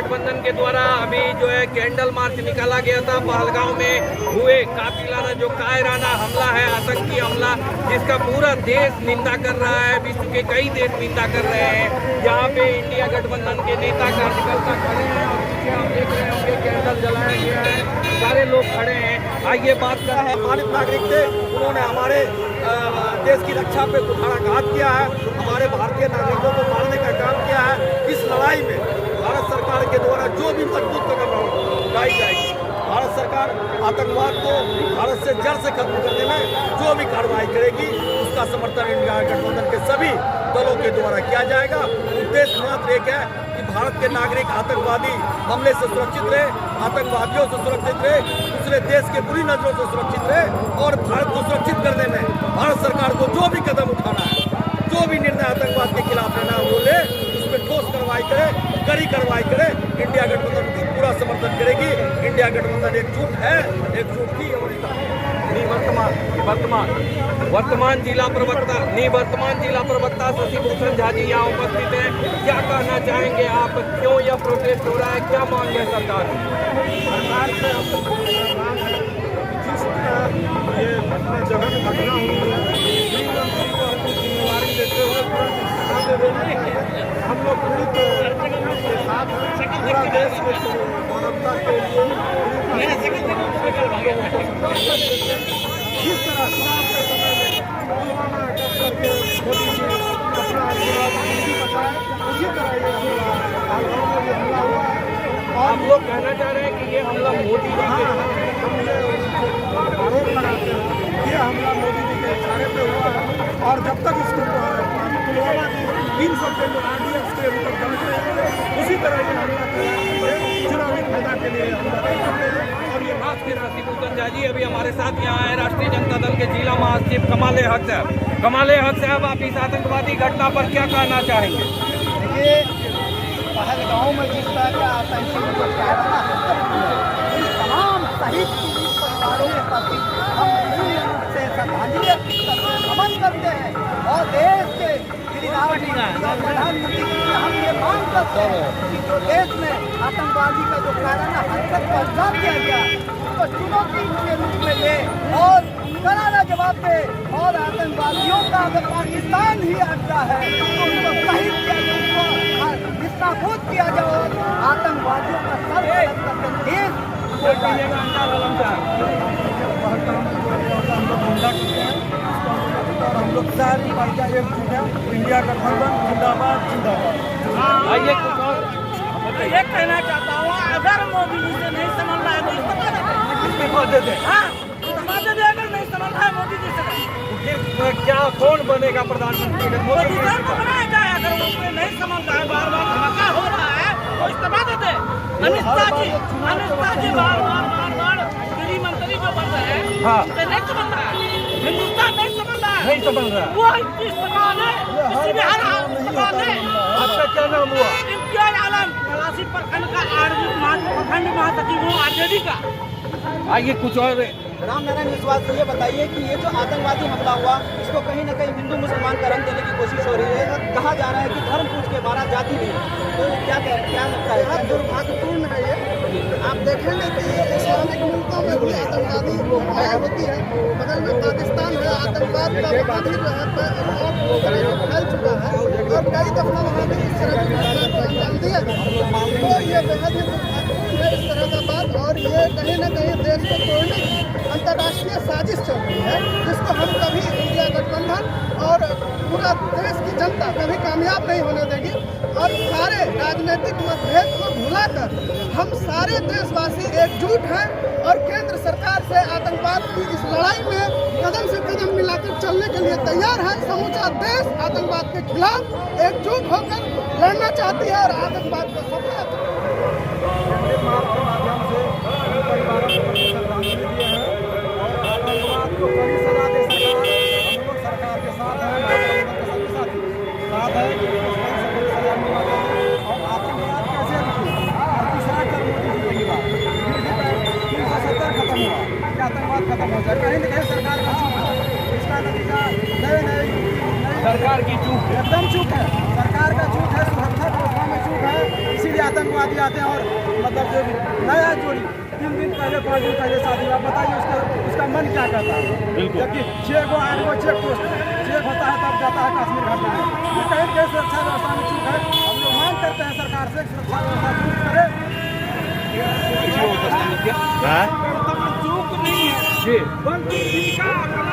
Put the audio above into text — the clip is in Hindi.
गठबंधन के द्वारा अभी जो है कैंडल मार्च निकाला गया था पहलगांव में हुए कातिलाना जो कायराना हमला है, आतंकी हमला, जिसका पूरा देश निंदा कर रहा है, विश्व के कई देश निंदा कर रहे हैं। यहाँ पे इंडिया गठबंधन के नेता कार्यकर्ता खड़े हैं और पीछे आप देख रहे होंगे कैंडल जलाया गया है, सारे लोग खड़े हैं। आइए बात कर रहे हैं। अपमानित नागरिक थे, उन्होंने हमारे देश की रक्षा पे कुठाराघात किया है, हमारे भारतीय नागरिकों को मारने का काम किया है। इस लड़ाई में भारत सरकार के द्वारा जो भी मजबूत कदम उठाई जाएगी, भारत सरकार आतंकवाद को भारत से जड़ से खत्म करने में जो भी कार्रवाई करेगी उसका समर्थन इंडिया गठबंधन के सभी दलों के द्वारा किया जाएगा। उद्देश्य मात्र एक है कि भारत के नागरिक आतंकवादी हमले से सुरक्षित रहे, आतंकवादियों से सुरक्षित रहे, दूसरे देश के बुरी नजरों से सुरक्षित रहे और भारत को सुरक्षित करने में भारत सरकार को जो भी कदम उठाना है, जो भी निर्णय आतंकवाद के खिलाफ लेना है वो ले, उसमें ठोस कार्रवाई करे, कड़ी कार्रवाई करे। इंडिया गठबंधन की पूरा समर्थन करेगी। इंडिया गठबंधन एकजुट है, एकजुट थी और वर्तमान जिला प्रवक्ता शशिभूषण झा जी यहाँ उपस्थित हैं। क्या कहना चाहेंगे आप, क्यों यह प्रोटेस्ट हो रहा है, क्या मांग है सरकार ये जघन्य घटना हुई है, जिम्मेवारी देते हुए हम लोग पीड़ित के साथ पूरा देश मानवता के लिए जिस तरह चुनाव के समय में पुलवामा अटैक करके मोदी जी अपना आशीर्वाद बताए, उसी तरह ये हमला हुआ है। आप लोग कहना चाह रहे हैं कि ये हमला मोदी जी के आरोप लगाते हैं, ये हमला मोदी जी के इशारे पे हुआ है और जब तक इसको पुलवामा की 300 के जो RDF के ऊपर जांच रहे हैं, उसी तरह ये हमला चुनावी फायदा के लिए हमला करते हैं। और ये बात फिर शशिभूषण झा जी अभी हमारे साथ यहाँ है राष्ट्रीय जनता दल के जिला महासचिव कमाल हक साहब। कमाल हक साहब, आप इस आतंकवादी घटना पर क्या कहना चाहेंगे? देखिए, पहलगांव में जिस तरह का आतंकी जो कायराना तमाम शहीद परिवारों के प्रति हम पूर्ण रूप से श्रद्धांजलि नमन करते हैं और देश के प्रधानमंत्री से हम ये मांग करते हैं कि जो देश में आतंकवादी का जो कायराना हरकत को अंजाम दिया गया उसको चुनौती के रूप में ले और करारा जवाब दे और आतंकवादियों का अगर पाकिस्तान ही हटता है तो उनको शहीद किया जाए, उनको निस्ताफूत किया जाए, आतंकवादियों का सर देश और हम लोग सारी पार्टियां एकजुट हैं। इंडिया गठबंधन जिंदाबाद जिंदाबाद। आइए कुछ और ये कहना चाहता हूँ, अगर मोदी जी से नहीं समझ रहा है तो इस्तीफा दे दे। हाँ, इस्तीफा दे दे। अगर नहीं समझ रहा है मोदी जी से क्या कौन बनेगा प्रधानमंत्री? मोदी जी को बनाया जाए। अगर उसमें नहीं समझ रहा है, बार बार धमाका हो रहा है तो इस्तीफा दे दे। अमित शाह जी बार गृह मंत्री जो बन रहे हैं, उसे नहीं समझ रहा है, हिंदुस्तान नहीं समझ रहा है, नहीं समझ रहा है। वो इस्तीफा दे, किसी भी हर इस्तीफा दे। आपका क्या नाम हुआ? इम्तियाज आलम, पलासी प्रखंड का प्रखंड महासचिव हूँ आरजेडी का। आइए कुछ और रामनारायण विश्वास से ये बताइए कि ये जो आतंकवादी हमला हुआ इसको कहीं न कहीं हिंदू मुसलमान का रंग देने की कोशिश हो रही है। कहा जा रहा है कि धर्म पूछ के मारा, जाति नहीं। तो क्या लगता है? बहुत दुर्भाग्यपूर्ण है ये। आप देखेंगे कि ये इस्लामिक मुल्कों में भी आतंकवादी हमला होती है। बगल में पाकिस्तान है, आतंकवाद का उपाधि जो है फैल चुका है और कई दफा वहाँ भी इस तरह की घटना को अंजाम दिया गया। तो ये बेहद ही दुर्भाग्यपूर्ण है इस तरह का बात, और ये कहीं न कहीं देश को तोड़ने की अंतर्राष्ट्रीय साजिश चल रही है, जिसको हम कभी इंडिया गठबंधन और पूरा देश की जनता कभी कामयाब नहीं होने देगी। और सारे राजनीतिक मतभेद को भुलाकर हम सारे देशवासी एकजुट हैं और केंद्र सरकार से आतंकवाद की इस लड़ाई में कदम से कदम मिलाकर चलने के लिए तैयार है। समूचा देश आतंकवाद के खिलाफ एकजुट होकर लड़ना चाहती है और आतंकवाद को सफल को कड़ी सजा दे सरकार के साथ है, साथ है और आतंकवाद कैसे रुके। और तीसरा कर मोदी जी की बात 370 खत्म हुआ कि आतंकवाद खत्म हो जाए, कहीं न कहीं सरकार का चूक है। इसका नतीजा सरकार की चूक, एकदम चूक है, सरकार का चूक है, सुरक्षा व्यवस्था में चूक है, इसीलिए आतंकवाद आतंकवादी आते हैं और मतलब जो नया जोड़ी 3 दिन पहले 5 दिन पहले शादी हुआ, बताइए उसका मन क्या कहता है। जबकि 6 गो 8 गो चेक पोस्ट चेक होता है तब जाता है कश्मीर घाटी में। ये कहीं कहीं सुरक्षा व्यवस्था में चूक है। हम लोग मांग करते हैं सरकार से सुरक्षा व्यवस्था चूक करे। चूक नहीं है बल्कि इनका अपना